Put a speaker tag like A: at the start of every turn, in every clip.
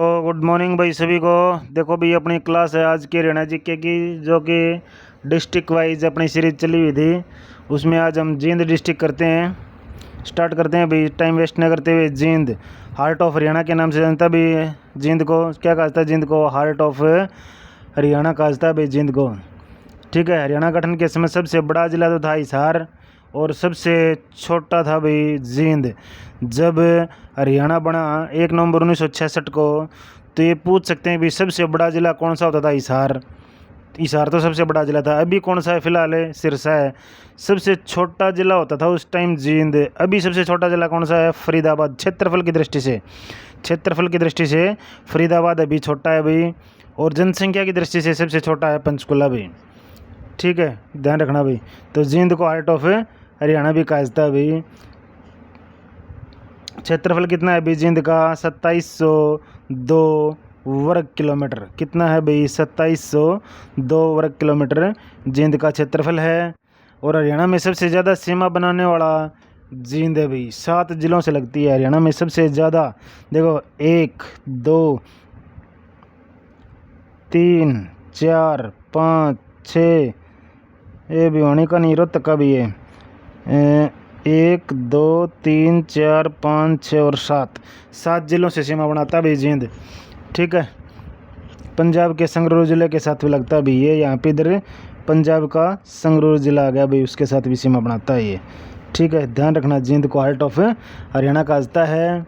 A: तो good morning भाई सभी को। देखो भाई अपनी क्लास है आज की हरियाणा जीके की, जो कि डिस्ट्रिक्ट वाइज अपनी सीरीज चली हुई थी। उसमें आज हम जींद डिस्ट्रिक्ट करते हैं, स्टार्ट करते हैं भाई। टाइम वेस्ट न करते हुए जींद हार्ट ऑफ हरियाणा के नाम से जानता भी जींद को क्या कहा जाता है? जींद को हार्ट ऑफ हरियाणा कहा जाता है भाई जींद को। ठीक है, हरियाणा गठन के समय सबसे बड़ा जिला तो था हिसार और सबसे छोटा था भाई जींद। जब हरियाणा बना 1 नवंबर 1966 को, तो ये पूछ सकते हैं भाई सबसे बड़ा जिला कौन सा होता था? हिसार। हिसार तो सबसे बड़ा जिला था। अभी कौन सा है? फिलहाल है सिरसा है। सबसे छोटा जिला होता था उस टाइम जींद। अभी सबसे छोटा जिला कौन सा है? फरीदाबाद। क्षेत्रफल की दृष्टि से, क्षेत्रफल की दृष्टि से फरीदाबाद अभी छोटा है भाई। और जनसंख्या की दृष्टि से सबसे छोटा है पंचकुला भाई। ठीक है, ध्यान रखना भाई। तो जींद को हार्ट ऑफ हरियाणा भी कहा जाता है भाई। क्षेत्रफल कितना है भाई जींद का? 2702 वर्ग किलोमीटर। कितना है भाई? 2702 वर्ग किलोमीटर जींद का क्षेत्रफल है। और हरियाणा में सबसे ज़्यादा सीमा बनाने वाला जींद है भाई। 7 जिलों से लगती है हरियाणा में सबसे ज़्यादा। देखो 1 2 3 4 5 6, ये भिवानी का नहीं, रोहतक का भी है। 1 2 3 4 5 6 और 7 जिलों से सीमा बनाता है भाई जींद। ठीक है, पंजाब के संगरूर ज़िले के साथ भी लगता है भाई ये। यहाँ पे इधर पंजाब का संगरूर ज़िला आ गया भाई, उसके साथ भी सीमा बनाता है ये। ठीक है, ध्यान रखना। जींद को हार्ट ऑफ हरियाणा कहा जाता है।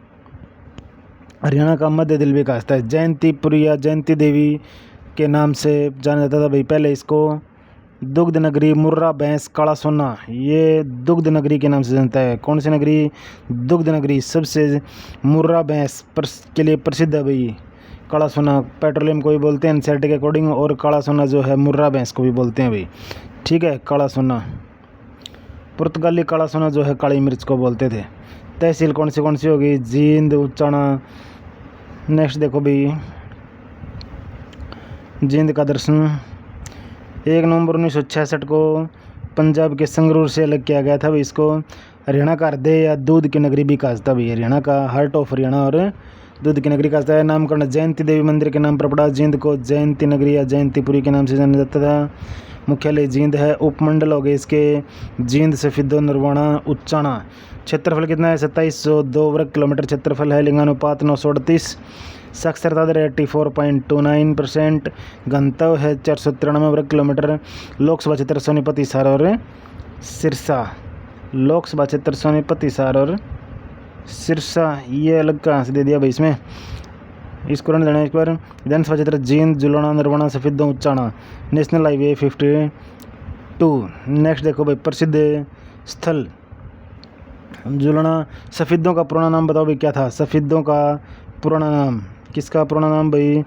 A: हरियाणा का मध्य दिल भी कहा जाता है। जयंतीपुरी या जयंती देवी के नाम से जाना जाता था भाई पहले इसको। दुग्ध नगरी, मुर्रा, भैंस, काला सोना, ये दुग्ध नगरी के नाम से जानता है। कौन सी नगरी? दुग्ध नगरी। सबसे मुर्रा भैंस के लिए प्रसिद्ध है भाई। काला सोना पेट्रोलियम को भी बोलते हैं एनसीईआरटी के अकॉर्डिंग, और काला सोना जो है मुर्रा भैंस को भी बोलते हैं भाई। ठीक है, काला सोना। पुर्तगाली काला सोना जो है काली मिर्च को बोलते थे। तहसील कौन सी होगी? जींद, उचाना। नेक्स्ट देखो भाई, जींद का दर्शन 1 नवंबर 1966 को पंजाब के संगरूर से अलग किया गया था भाई इसको। हरियाणा का हृदय या दूध की नगरी भी कहा जाता भाई। हरियाणा का हार्ट ऑफ हरियाणा और दूध की नगरी कहा जाता है। नामकरण जयंती देवी मंदिर के नाम पर पड़ा। जींद को जयंती नगरी या जयंतीपुरी के नाम से जाना जाता था। मुख्यालय जींद है। उपमंडल हो गए इसके जींद, सफीदो, नरवाणा, उच्चाणा। क्षेत्रफल कितना है? 2702 वर्ग किलोमीटर क्षेत्रफल है। लिंगानुपात 938। साक्षरता दर 84.29%। घनत्व है 493 वर्ग किलोमीटर। लोकसभा क्षेत्र सोनीपत, हिसार और सिरसा। लोकसभा क्षेत्र सोनीपत, हिसार और सिरसा, ये अलग कहाँ से दे दिया भाई इसमें? इसको रहने देना एक बार। विधानसभा क्षेत्र Jind, Julana, Narwana, Safidon, Uchana. National highway 52। Next देखो भाई, प्रसिद्ध स्थल जुलाना। सफीदों का पुराना नाम बताओ भाई क्या था? सफीदों का पुराना नाम, किसका पुराना नाम भाई?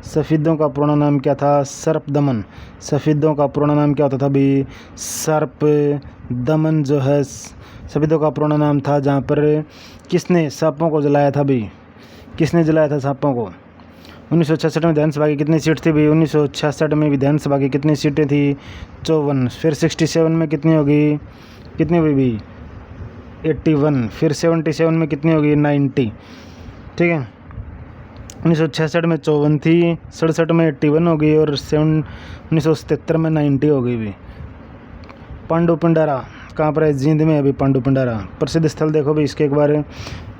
A: सफीदों का पुराना नाम क्या था? सर्प दमन। सफीदों का पुराना नाम क्या होता था भाई? सर्प दमन जो है सफीदों का पुराना नाम था। जहाँ पर किसने सांपों को जलाया था भाई? किसने जलाया था सांपों को? 1966 में विधानसभा की कितनी सीट थी भाई? 1966 में विधानसभा की कितनी सीटें थी? 54। फिर 67 में कितनी होगी? कितनी हुई भाई? 81। फिर 77 में कितनी होगी? 90। ठीक है, 1966 में 54 थी, 67 में 81 हो गई और 1977 में 90 हो गई भी। पांडु पिंडारा कहाँ पर है? जींद में है अभी पांडु पिंडारा। प्रसिद्ध स्थल देखो भाई इसके एक बार।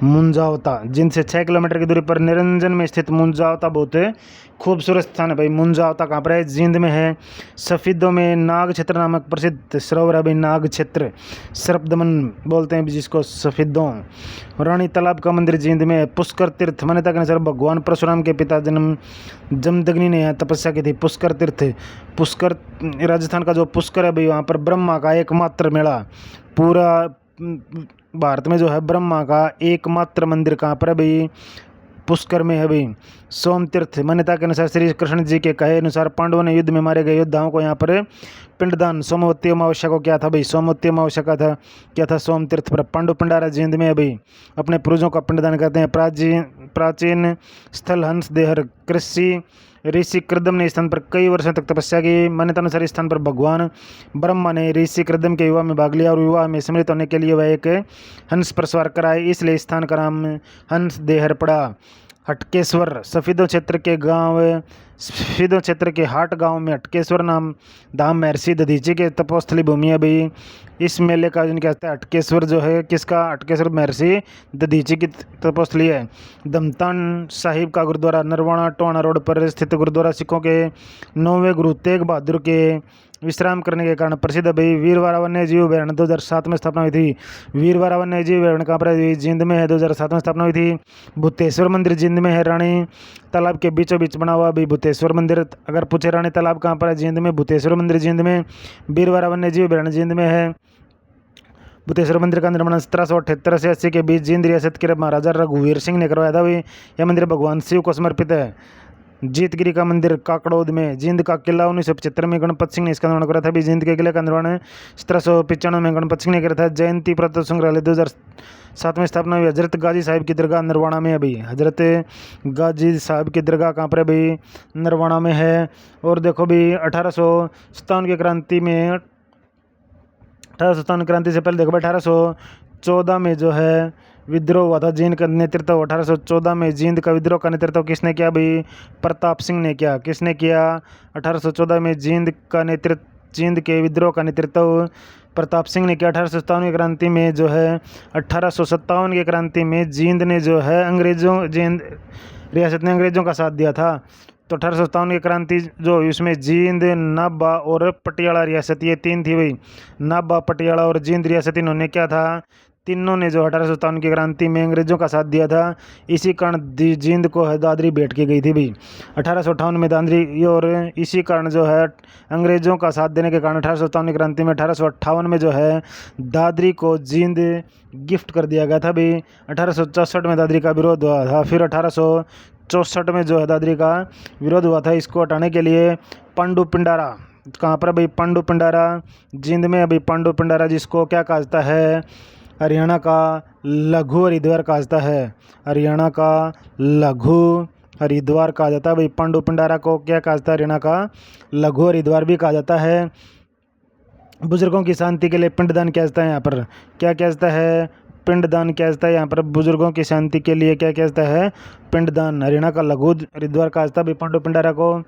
A: मुंजावता, जींद से 6 किलोमीटर की दूरी पर निरंजन में स्थित मुंजावता बहुत खूबसूरत स्थान है भाई। मुंजावता कहाँ पर है? जींद में है। सफीदों में नाग क्षेत्र नामक प्रसिद्ध सरोवर है भाई, नाग क्षेत्र। सर्पदमन बोलते हैं जिसको सफीदों। रानी तालाब का मंदिर जींद में है। पुष्कर तीर्थ, मान्यता के अनुसार भगवान परशुराम के पिता जमदग्नि ने यहाँ तपस्या की थी। पुष्कर तीर्थ, पुष्कर राजस्थान का जो पुष्कर है भाई, वहाँ पर ब्रह्मा का एकमात्र मेला। पूरा भारत में जो है ब्रह्मा का एकमात्र मंदिर कहाँ पर है भाई? पुष्कर में है भाई। सोम तीर्थ, मान्यता के अनुसार श्री कृष्ण जी के कहे अनुसार पांडवों ने युद्ध में मारे गए योद्धाओं को यहाँ पर पिंडदान सोमवती अमावस्या को क्या था भाई? सोमवती अमावस्या का था क्या था? सोम तीर्थ पर। पांडु पिंडारा जींद में है भाई। अपने पूर्वजों का पिंडदान करते हैं। प्राचीन स्थल हंस देहर कृषि ऋषि कृदम ने इस स्थान पर कई वर्षों तक तपस्या की। मान्यता अनुसार इस स्थान पर भगवान ब्रह्मा ने ऋषि कृदम के विवाह में भाग लिया और विवाह में सम्मिलित होने के लिए वह एक हंस पर सवार कराए, इसलिए इस स्थान का नाम हंस देहर पड़ा। हटकेश्वर सफीदों क्षेत्र के गांव सफीदों क्षेत्र के हाट गांव में हटकेश्वर नाम धाम महर्षि दधीची के तपोस्थली भूमि है भाई। इस मेले का आयोजन क्या होता है? हटकेश्वर जो है किसका? हटकेश्वर महर्षि दधीची की तपोस्थली है। दमतान साहिब का गुरुद्वारा नरवाणा टोहाना रोड पर स्थित गुरुद्वारा सिखों के 9वें गुरु तेग बहादुर के विश्राम करने के कारण प्रसिद्ध है भाई। वीरवार वन्य जीव अभ्यारण्य 2007 में स्थापना हुई थी। वीरवार वन्य जीव अभ्यारण्य कहाँ पर है? जींद में है, 2007 में स्थापना हुई थी। भूतेश्वर मंदिर जींद में है, रानी तालाब के बीचों बीच बना हुआ भाई भूतेश्वर मंदिर। अगर पूछे रानी तालाब कहाँ पर है? जींद में। भूतेश्वर मंदिर जींद में। वीरवार वन्य जीव अभ्यारण्य जींद में है। भूतेश्वर मंदिर का निर्माण 1778 से 80 के बीच जींद रियासत के महाराजा रघुवीर सिंह ने करवाया था भाई। यह मंदिर भगवान शिव को समर्पित है। जीतगिरी का मंदिर काकड़ौद में। जींद का किला 1975 में गणपत सिंह ने इसका निर्माण करा था भी। जींद के किले का निर्माण 1795 में गणपत सिंह ने करा था। जयंती पुरातत्व संग्रहालय 2007 में स्थापना हुई। हजरत गाजी साहिब की दरगाह नरवाणा में है भाई। हजरत गाजी साहिब की दरगाह कहाँ पर है भाई? नरवाणा में है। और देखो भाई 1857 की क्रांति में 1857 क्रांति से पहले देखो भाई 1814 में जो है विद्रोह हुआ था। जींद का नेतृत्व 1814 में जींद का विद्रोह का नेतृत्व किसने किया भाई? प्रताप सिंह ने किया। किसने किया? 1814 में जींद के विद्रोह का नेतृत्व प्रताप सिंह ने किया। 1857 की क्रांति में जो है 1857 की क्रांति में जींद ने जो है जींद रियासत ने अंग्रेजों का साथ दिया था। तो 1857 की क्रांति जो इसमें जींद, नाभा और पटियाला रियासत ये तीन थी भाई। नाभा, पटियाला और जींद रियासत इन्होंने क्या था? तीनों ने जो 1857 की क्रांति में अंग्रेजों का साथ दिया था। इसी कारण जींद को दादरी भेंट की गई थी भाई 1858 में दादरी। और इसी कारण जो है अंग्रेजों का साथ देने के कारण 1857 की क्रांति में 1858 में जो है दादरी को जींद गिफ्ट कर दिया गया था भाई। 1864 में दादरी का विरोध हुआ था। फिर 1864 में जो है दादरी का विरोध हुआ था। इसको हटाने के लिए पांडु पिंडारा कहाँ पर भाई? पांडु पिंडारा जींद में अभी। पांडु पिंडारा जिसको क्या कहा जाता है? हरियाणा का लघु हरिद्वार कहा जाता है। हरियाणा का लघु हरिद्वार कहा जाता है भाई। पांडु पिंडारा को क्या कहा जाता है? हरियाणा का लघु हरिद्वार भी कहा जाता है। बुजुर्गों की शांति के लिए पिंडदान किया जाता है यहाँ पर। क्या किया जाता है? पिंडदान किया जाता है यहाँ पर। बुजुर्गों की शांति के लिए क्या किया जाता है? पिंडदान। हरियाणा का लघु हरिद्वार कहा जाता है भाई पांडु पिंडारा को।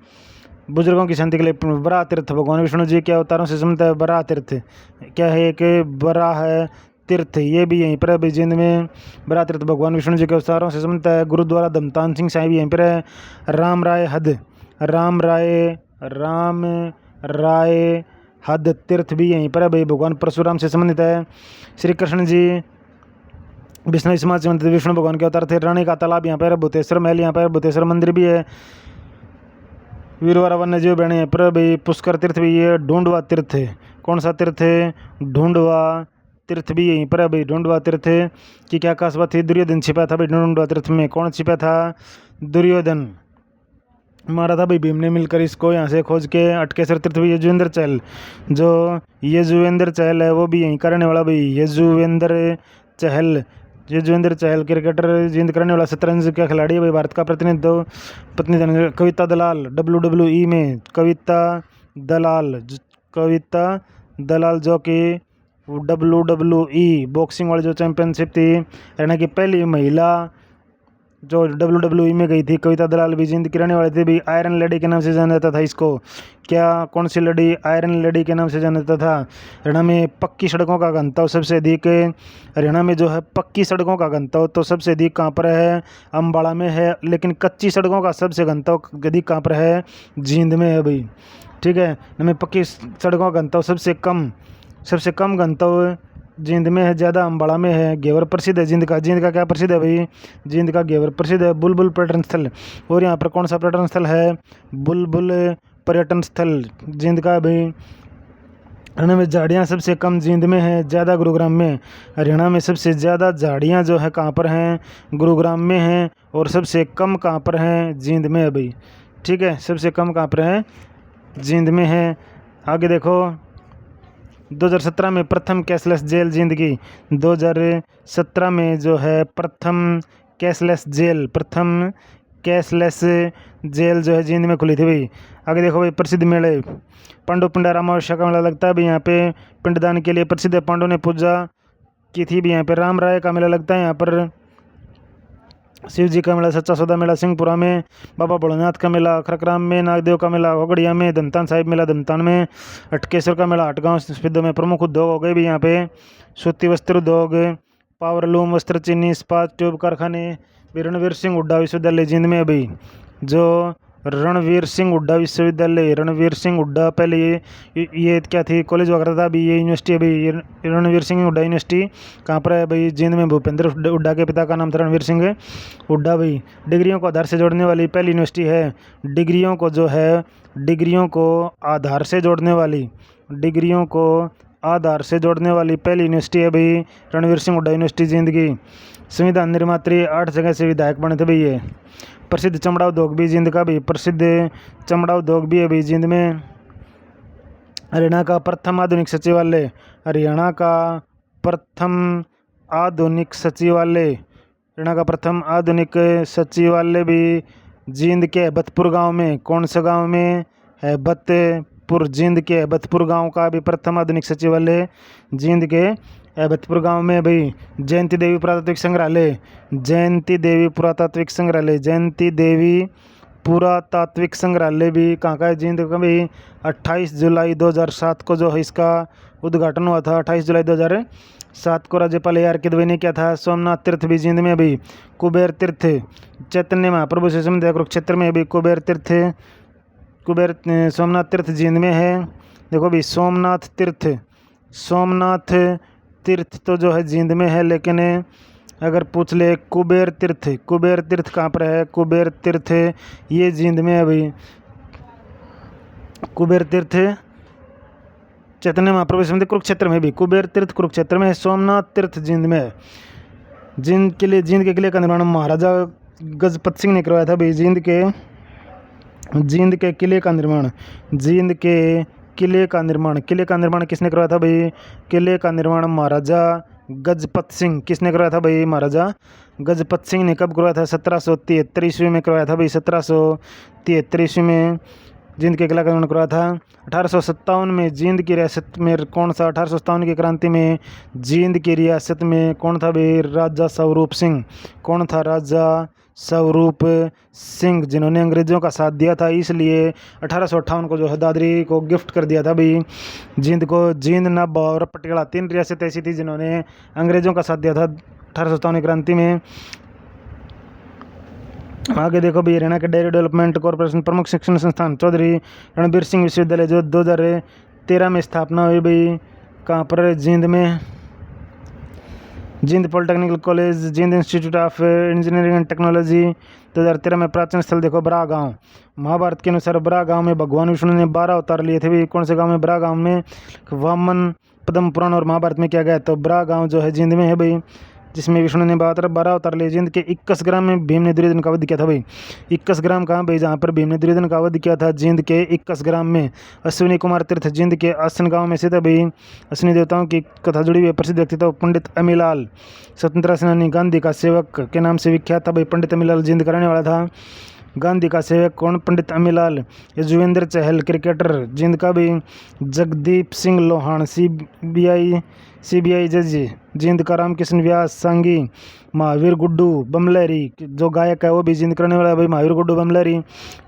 A: बुजुर्गों की शांति के लिए बराह तीर्थ भगवान विष्णु जी के अवतारों से संबंधित है। बराह तीर्थ क्या है? एक बराह है तीर्थ, ये भी यहीं पर है भाई जींद में। बराह तीर्थ भगवान विष्णु जी के अवतारों से संबंधित है। गुरुद्वारा दमतान सिंह साहिब यहीं पर है। राम राय हद तीर्थ भी यहीं पर है भाई। भगवान परशुराम से संबंधित है। श्री कृष्ण जी विष्णु समाज से संबंधित विष्णु भगवान के अवतार थे। रानी का तालाब यहाँ पर है। भूतेश्वर महल यहाँ पर, भूतेश्वर मंदिर भी है। वीरवार वन्य जीव अभयारण्य यहाँ पर भाई। पुष्कर तीर्थ भी है। ढूंढवा तीर्थ है। कौन सा तीर्थ है? ढूंढवा तीर्थ भी यहीं पर है भाई। ढूंढवा तीर्थ की क्या खास बात थी? दुर्योधन छिपा था भाई ढूंढवा तीर्थ में। कौन छिपा था? दुर्योधन मारा था भाई भीम ने मिलकर इसको यहाँ से खोज के। अटकेश्वर तीर्थ भी यजुवेंद्र चहल, जो यजुवेंद्र चहल है वो भी यहीं का रहने वाला भाई। यजुवेंद्र चहल क्रिकेटर, जींद करने वाला शतरंज का खिलाड़ी है भाई। भारत का प्रतिनिधित्व कविता दलाल WWE में कविता दलाल जो कि WWE बॉक्सिंग वाली जो चैंपियनशिप थी, हरियाणा की पहली महिला जो WWE में गई थी। कविता दलाल भी जींद की रहने वाली थी भी। आयरन लेडी के नाम से जाना जाता था इसको। क्या कौन सी लेडी? आयरन लेडी के नाम से जाना जाता था। हरियाणा में पक्की सड़कों का घनत्व सबसे अधिक, हरियाणा में जो है पक्की सड़कों का घनत्व तो सबसे अधिक कहाँ पर है? अम्बाड़ा में है। लेकिन कच्ची सड़कों का सबसे घनत्व अधिक कहाँ पर है? जींद में है भाई। ठीक है, हमें पक्की सड़कों का घनत्व सबसे कम घनत्व जींद में है, ज़्यादा अम्बाड़ा में है। घेवर प्रसिद्ध है जींद का क्या प्रसिद्ध है भाई? जींद का घेवर प्रसिद्ध है। बुलबुल पर्यटन स्थल, और यहाँ पर कौन सा पर्यटन स्थल है? बुलबुल पर्यटन स्थल जींद का भाई। हरियाणा में झाड़ियाँ सबसे कम जींद में है, ज़्यादा गुरुग्राम में। हरियाणा में सबसे ज़्यादा झाड़ियाँ जो है कहाँ पर हैं? गुरुग्राम में हैं। और सबसे कम कहाँ पर हैं? जींद में है भाई। ठीक है, सबसे कम कहाँ पर है? जींद में है। आगे देखो 2017 में प्रथम कैशलेस जेल जींद की। 2017 में जो है प्रथम कैशलेस जेल जो है जींद में खुली थी भाई। आगे देखो भाई प्रसिद्ध मेले, पांडु पिंडारा अमावस्या का मेला लगता है भाई यहाँ पे। पिंडदान के लिए प्रसिद्ध है, पांडु ने पूजा की थी भी यहाँ पे। राम राय का मेला लगता है यहाँ पर। शिव जी का मेला, सच्चा सौदा मेला सिंहपुरा में, बाबा भोलेनाथ का मेला खरकराम में, नागदेव का मेला घोगड़िया में, धमतान साहिब मेला धमतान में, हटकेश्वर का मेला हटगांव सिद्धों में। प्रमुख उद्योग हो गए भी यहाँ पे सूती वस्त्र उद्योग, पावरलूम, वस्त्र चीनी, इस्पात, ट्यूब कारखाने। रणवीर सिंह हुड्डा विश्वविद्यालय जींद में अभी जो रणवीर सिंह हुड्डा विश्वविद्यालय, रणवीर सिंह हुड्डा पहले ये क्या थी, कॉलेज वगैरह था, अभी ये यूनिवर्सिटी, अभी रणवीर सिंह हुड्डा यूनिवर्सिटी कहाँ पर है भाई, जींद में। भूपेंद्र हुड्डा के पिता का नाम था रणवीर सिंह हुड्डा भाई। डिग्रियों को आधार से जोड़ने वाली पहली यूनिवर्सिटी है, डिग्रियों को जो है, डिग्रियों को आधार से जोड़ने वाली, डिग्रियों को आधार से जोड़ने वाली पहली यूनिवर्सिटी है भाई रणवीर सिंह हुड्डा यूनिवर्सिटी जींद की। संविधान निर्मात्री 8 जगह से विधायक बने थे भाई ये। प्रसिद्ध चमड़ा उद्योग भी जींद का भी, प्रसिद्ध चमड़ा उद्योग भी है भाई जींद में। हरियाणा का प्रथम आधुनिक सचिवालय, हरियाणा का प्रथम आधुनिक सचिवालय, हरियाणा का प्रथम आधुनिक सचिवालय भी जींद के हैबतपुर गांव में। कौन सा गांव में? हैबतपुर, जींद के हैबतपुर गांव का भी प्रथम आधुनिक सचिवालय जींद के हैबतपुर गांव में भाई। जयंती देवी पुरातात्विक संग्रहालय, जयंती देवी पुरातात्विक संग्रहालय, जयंती देवी पुरातात्विक संग्रहालय भी कहाँ का है? जींद का भी। 28 जुलाई 2007 को जो है इसका उद्घाटन हुआ था, 28 जुलाई 2007 को राज्यपाल AR किदवई ने किया था। सोमनाथ तीर्थ भी जींद में अभी। कुबेर तीर्थ चैतन्य महाप्रभु से संबंधित कुरुक्षेत्र में अभी कुबेर तीर्थ, कुबेर सोमनाथ तीर्थ जींद में है। देखो अभी सोमनाथ तीर्थ, सोमनाथ तीर्थ तो जो है जींद में है, लेकिन अगर पूछ ले कुबेर तीर्थ, कुबेर तीर्थ कहाँ पर है? कुबेर तीर्थ ये जींद में है भाई। कुबेर तीर्थ चैतन्य महाप्रभु से कुरुक्षेत्र में भी, कुबेर तीर्थ कुरुक्षेत्र में है। सोमनाथ तीर्थ जींद में है। जींद के किले का निर्माण महाराजा गजपत सिंह ने करवाया था भाई। जींद के किले का निर्माण, जींद के किले का निर्माण किसने करवाया था भाई? किले का निर्माण महाराजा गजपत सिंह। किसने करवाया था भाई? महाराजा गजपत सिंह ने। कब करवाया था? 1773 ईस्वी में करवाया था भाई। 1773 ईस्वी में जींद के किला का निर्माण करवाया था। 1857 में जींद की रियासत में कौन सा? 1857 की क्रांति में जींद की रियासत में कौन था भाई? राजा स्वरूप सिंह। कौन था? राजा स्वरूप सिंह, जिन्होंने अंग्रेज़ों का साथ दिया था, इसलिए 1858 को जो है दादरी को गिफ्ट कर दिया था भाई जींद को। जींद, नब और पटियाला 3 रियासतें ऐसी थी जिन्होंने अंग्रेज़ों का साथ दिया था 1857 की क्रांति में। आगे देखो भाई, हरियाणा के डेयरी डेवलपमेंट कॉर्पोरेशन प्रमुख शिक्षण संस्थान चौधरी रणबीर सिंह विश्वविद्यालय जो 2013 में स्थापना हुई भाई। कहाँ पर? जींद में। Jind polytechnical college, Jind institute of engineering and technology 2013 में। प्राचीन स्थल देखो बरा गांव। महाभारत के अनुसार बरा गांव में भगवान विष्णु ने 12 अवतार लिए थे भी। कौन से गांव में? बरा गांव में। वामन पद्म पुराण और महाभारत में किया गया, तो बरा गांव जो है जींद में है भाई, जिसमें विष्णु ने 12 अवतार लिए। जींद के 21 ग्राम में भीम ने दुर्योधन का वध किया था भाई। 21 ग्राम कहाँ भाई? जहाँ पर भीम ने दुर्योधन का वध किया था जींद के 21 ग्राम में। अश्विनी कुमार तीर्थ जींद के आसन गांव में स्थित है भाई। अश्विनी देवताओं की कथा जुड़ी हुई है। प्रसिद्ध व्यक्तित्व पंडित अमीलाल, स्वतंत्रता सेनानी, गांधी का सेवक के नाम से विख्यात था भाई। पंडित अमीलाल जींद का रहने वाला था। गांधी का सेवक कौन? पंडित अमीलाल। युजवेंद्र चहल क्रिकेटर जींद का भी। जगदीप सिंह लोहान CBI जज जींद का। रामकृष्ण व्यास सांगी। महावीर गुड्डू बमलहरी जो गायक है वो भी जींद करने वाला है भाई, महावीर गुड्डू बमलहरी।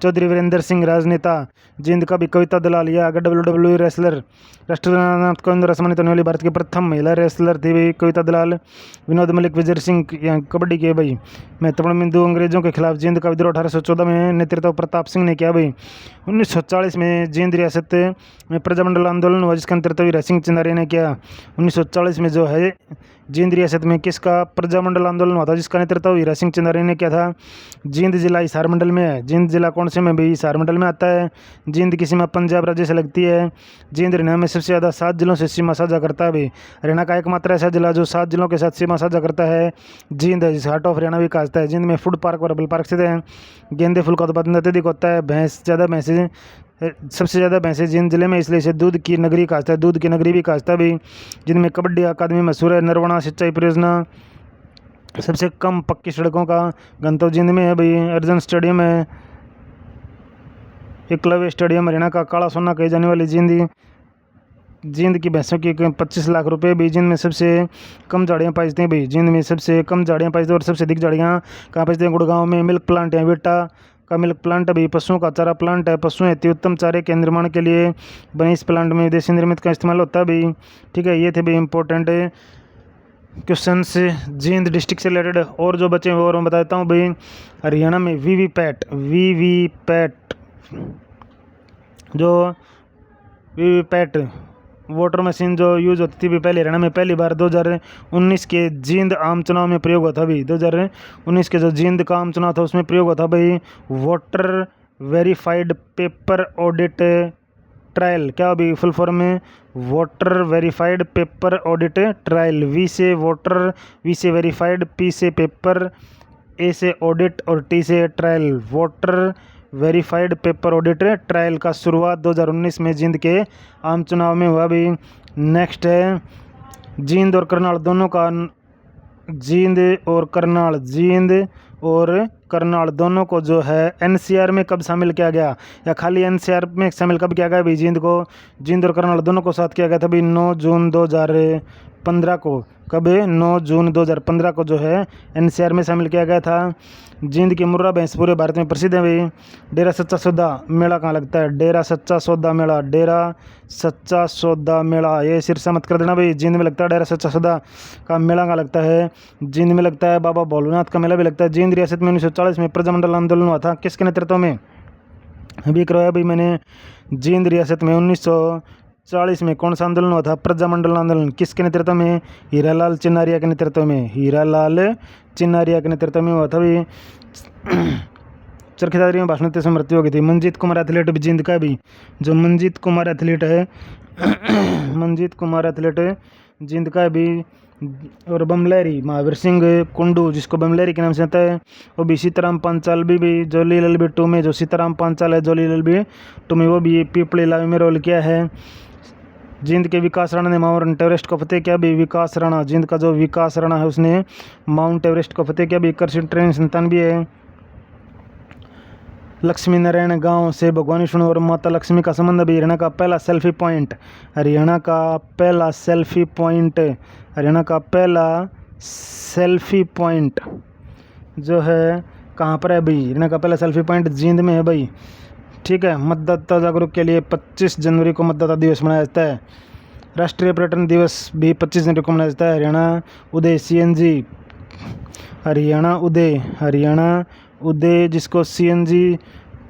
A: चौधरी वीरेंद्र सिंह राजनेता जींद का भी। कविता दलाल या WWE रेसलर, राष्ट्रनाथ कोविंद द्वारा सम्मानित होने वाली भारत की प्रथम महिला रेसलर थी भाई कविता दलाल। विनोद मलिक विजय सिंह कबड्डी के भाई महत्वपूर्ण बिंदु। अंग्रेजों के खिलाफ जींद का विद्रोह 1814 में नेतृत्व प्रताप सिंह ने किया भाई। 1940 में जींद रियासत में प्रजामंडल आंदोलन हुआ जिसका नेतृत्व वीर सिंह चिंदारी ने किया। 1940 में जो है जींद रियासत में किसका प्रजामंडल आंदोलन हुआ था जिसका नेतृत्व वीर सिंह चिंदारी ने किया था। जींद जिला हिसार मंडल में है। जींद जिला कौन से में भाई? हिसार मंडल में आता है। जींद की सीमा पंजाब राज्य से लगती है। जींद हरियाणा में सबसे ज़्यादा 7 जिलों से सीमा साझा करता है भाई। हरियाणा का एकमात्र ऐसा जिला जो 7 जिलों के साथ सीमा साझा करता है जींद है, जिसे हार्ट ऑफ हरियाणा भी कहा जाता है। जींद में फूड पार्क और हर्बल पार्क स्थित है। गेंदे फूल का उत्पादन अत्यधिक होता है। भैंसें सबसे ज़्यादा भैंसें जींद जिले में, इसलिए इसे दूध की नगरी कहा जाता है। दूध की नगरी भी कहा जाता है भाई। जिनमें कबड्डी अकादमी मशहूर है। नरवणा सिंचाई परियोजना। सबसे कम पक्की सड़कों का गंतव्य जींद में है भाई। अर्जन स्टेडियम है। एकलव्य स्टेडियम हरियाणा का काला सोना कही जाने वाली जींद जींद की भैंसों की 25 लाख रुपए भी। जींद में सबसे कम झाड़ियाँ पाई जाती हैं भाई, जींद में सबसे कम झाड़ियाँ पाई जाती हैं और सबसे अधिक झाड़ियाँ कहाँ पाई जाती हैं? गुड़गांव में। मिल्क प्लांट है, बेटा का मिल्क प्लांट है भाई। पशुओं का चारा प्लांट है, पशु अति उत्तम चारे के निर्माण के लिए बने इस प्लांट में विदेशी निर्मित का इस्तेमाल होता है भाई। ठीक है, ये थे भाई इंपॉर्टेंट क्वेश्चन से जींद डिस्ट्रिक्ट से रिलेटेड। और जो बचे और मैं बताता हूँ भाई। हरियाणा में वीवीपैट जो वीवीपैट वोटर मशीन जो यूज़ होती थी भी पहले हरियाणा में पहली बार 2019 के जींद आम चुनाव में प्रयोग हुआ था भाई। 2019 के जो जींद का आम चुनाव था उसमें प्रयोग हुआ था भाई voter verified paper audit trial. क्या अभी फुल फॉर्म में? Voter verified paper audit trial. V से वोटर, वी से वेरीफाइड, पी से पेपर, ए से ऑडिट और टी से trial. Voter verified paper audit trial का शुरुआत 2019 में जींद के आम चुनाव में हुआ भी। नेक्स्ट है जींद और करनाल दोनों का, जींद और करनाल दोनों को जो है एनसीआर में कब शामिल किया गया, या खाली एनसीआर में शामिल कब किया गया भाई? जींद और करनाल दोनों को साथ किया गया था भाई 9 जून 2015 को। कब? 9 जून 2015 को जो है एनसीआर में शामिल किया गया था। जींद की मुर्रा भैंस पूरे भारत में प्रसिद्ध है भाई। डेरा सच्चा सौदा मेला कहाँ लगता है? डेरा सच्चा सौदा मेला, ये सिरसा मत कर देना भाई। जींद में लगता है डेरा सच्चा सौदा का मेला कहाँ लगता है? जींद में लगता है। बाबा भोलेनाथ का मेला भी लगता है। जींद रियासत में 1940 में प्रजामंडल आंदोलन हुआ था, किसके नेतृत्व में? अभी करवाया भाई मैंने। जींद रियासत में 1940 में कौन सा आंदोलन हुआ था? प्रजामंडल आंदोलन। किसके नेतृत्व में? हीरालाल चिन्नारिया के नेतृत्व में। हीरालाल चिन्नारिया के नेतृत्व में हुआ था भाई। चरखी दादरी में भाषण देते समय मृत्यु हो गई थी। मंजीत कुमार एथलीट भी जींद का भी, जो मंजीत कुमार एथलीट है जींद का भी। और बमलहरी महावीर सिंह कुंडू, जिसको बमलहरी के नाम से आता है, वो भी। सीताराम पांचाल भी जोली ललबी 2 में, जो सीताराम पांचाल है जोली ललबी 2 में, वो भी पीपली लावे में रोल किया है। जींद के विकास राणा ने माउंट एवरेस्ट को फतेह किया भी। विकास राणा, जींद का जो विकास राणा है उसने माउंट एवरेस्ट को फतेह किया भी। करसिन ट्रेन संतान भी है। लक्ष्मी नारायण गांव से भगवानी शुणु और माता लक्ष्मी का संबंध भी। हरियाणा का पहला सेल्फी पॉइंट जो है कहाँ पर है भाई? हरियाणा का पहला सेल्फी पॉइंट जींद में है भाई। ठीक है, मतदाता जागरूक के लिए 25 जनवरी को मतदाता दिवस मनाया जाता है। राष्ट्रीय पर्यटन दिवस भी 25 जनवरी को मनाया जाता है। हरियाणा उदय जिसको सीएनजी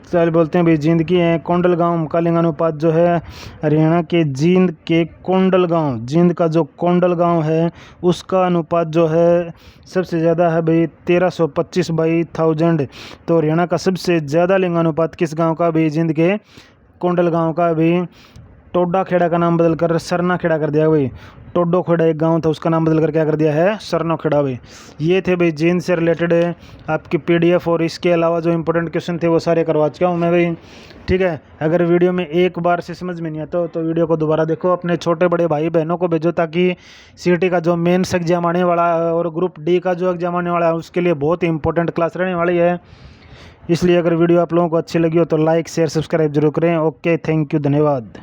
A: चाल बोलते हैं भाई, जींद की है। कोंडल गांव का लिंगानुपात जो है हरियाणा के जींद के कोंडल गांव, जींद का जो कोंडल गांव है उसका अनुपात जो है सबसे ज़्यादा है भाई 1325/1000। तो हरियाणा का सबसे ज़्यादा लिंगानुपात किस गांव का भाई? जींद के कोंडल गांव का भी। टोडा खेड़ा का नाम बदल कर सरना खेड़ा कर दिया भाई। टोडो खेड़ा एक गांव था, उसका नाम बदल कर क्या कर दिया है? सरनो खेड़ा भाई। ये थे भाई जींद से रिलेटेड आपकी पीडीएफ, और इसके अलावा जो इंपॉर्टेंट क्वेश्चन थे वो सारे करवा चुका हूँ मैं भाई। ठीक है, अगर वीडियो में एक बार से समझ में नहीं आता तो वीडियो को दोबारा देखो, अपने छोटे बड़े भाई बहनों को भेजो, ताकि सीईटी का जो मेंस एग्जाम आने वाला है और ग्रुप डी का जो एग्जाम आने वाला है उसके लिए बहुत ही इंपॉर्टेंट क्लास रहने वाली है। इसलिए अगर वीडियो आप लोगों को अच्छी लगी हो तो लाइक शेयर सब्सक्राइब जरूर करें। ओके, थैंक यू, धन्यवाद।